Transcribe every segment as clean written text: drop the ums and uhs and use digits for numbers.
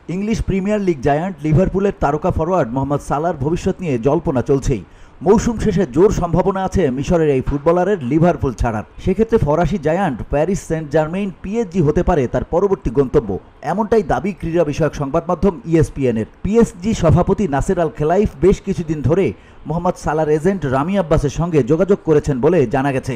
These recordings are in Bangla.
ইংলিশ প্রিমিয়ার লিগ জায়ান্ট লিভারপুলের তারকা ফরোয়ার্ড মোহাম্মদ সালার ভবিষ্যৎ নিয়ে জল্পনা চলছেই। মৌসুম শেষে জোর সম্ভাবনা আছে মিশরের এই ফুটবলারের লিভারপুল ছাড়ার। সেক্ষেত্রে ফরাসি giant Paris Saint Germain PSG হতে পারে তার পরবর্তী গন্তব্য, এমনটাই দাবি ক্রীড়া বিষয়ক সংবাদ মাধ্যম ইএসপিএনের। পিএসজি সভাপতি নাসের আল খেলাইফ বেশ কিছুদিন ধরে মোহাম্মদ সালার এজেন্ট রামি আব্বাসের সঙ্গে যোগাযোগ করেছেন বলে জানা গেছে।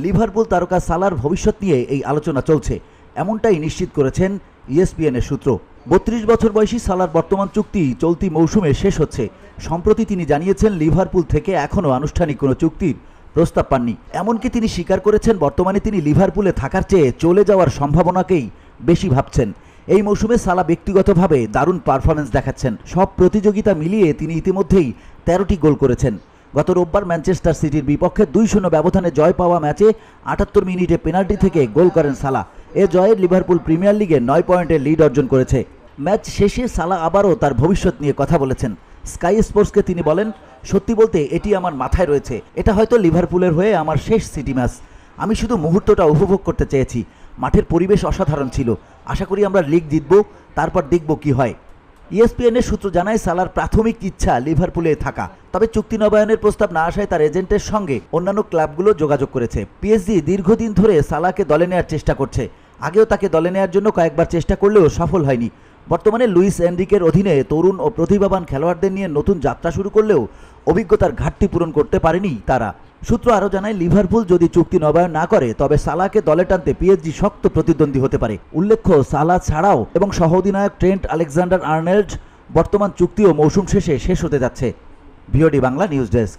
লিভারপুল তারকা সালার ভবিষ্যৎ নিয়ে এই আলোচনা চলছে, এমনটাই নিশ্চিত করেছেন ইএসপিএনের সূত্র। 32 বছর বয়সী সালার বর্তমান চুক্তি চলতি মৌসুমে শেষ হচ্ছে। সম্প্রতি তিনি জানিয়েছেন লিভারপুল থেকে এখনও আনুষ্ঠানিক কোনো চুক্তির প্রস্তাব পাননি। এমনকি তিনি স্বীকার করেছেন বর্তমানে তিনি লিভারপুলে থাকার চেয়ে চলে যাওয়ার সম্ভাবনাকেই বেশি ভাবছেন। এই মৌসুমে সালা ব্যক্তিগতভাবে দারুণ পারফরমেন্স দেখাচ্ছেন। সব প্রতিযোগিতা মিলিয়ে তিনি ইতিমধ্যেই 13টি গোল করেছেন। গত রোববার ম্যানচেস্টার সিটির বিপক্ষে 2-0 ব্যবধানে জয় পাওয়া ম্যাচে 78 মিনিটে পেনাল্টি থেকে গোল করেন সালা। এ জয়ে লিভারপুল প্রিমিয়ার লিগে 9 পয়েন্টের লিড অর্জন করেছে। ম্যাচ শেষে সালা আবারও তার ভবিষ্যৎ নিয়ে কথা বলেছেন। স্কাই স্পোর্টসকে তিনি বলেন, সত্যি বলতে এটি আমার মাথায় রয়েছে, এটা হয়তো লিভারপুলের হয়ে আমার শেষ সিটি ম্যাচ। আমি শুধু মুহূর্তটা উপভোগ করতে চেয়েছি। মাঠের পরিবেশ অসাধারণ ছিল। আশা করি আমরা লিগ জিতব, তারপর দেখব কি হয়। ইএসপিএনের সূত্র জানায় সালার প্রাথমিক ইচ্ছা লিভারপুলে থাকা, তবে চুক্তি নবায়নের প্রস্তাব না আসায় তার এজেন্টের সঙ্গে অন্যান্য ক্লাবগুলো যোগাযোগ করেছে। পিএসজি দীর্ঘদিন ধরে সালাকে দলে নেওয়ার চেষ্টা করছে। আগেও তাকে দলে নেওয়ার জন্য কয়েকবার চেষ্টা করলেও সফল হয়নি। বর্তমানে লুইস এনরিকের অধীনে তরুণ ও প্রতিভাবান খেলোয়াড়দের নিয়ে নতুন যাত্রা শুরু করলেও অভিজ্ঞতার ঘাটতি পূরণ করতে পারেনি তারা। সূত্র আরও জানায়, লিভারপুল যদি চুক্তি নবায়ন না করে তবে সালাকে দলে টানতে পিএসজি শক্ত প্রতিদ্বন্দ্বী হতে পারে। উল্লেখ্য, সালা ছাড়াও এবং সহ অধিনায়ক ট্রেন্ট আলেকজান্ডার আর্নল্ড বর্তমান চুক্তিও মৌসুম শেষে শেষ হতে যাচ্ছে। VOD Bangla news desk.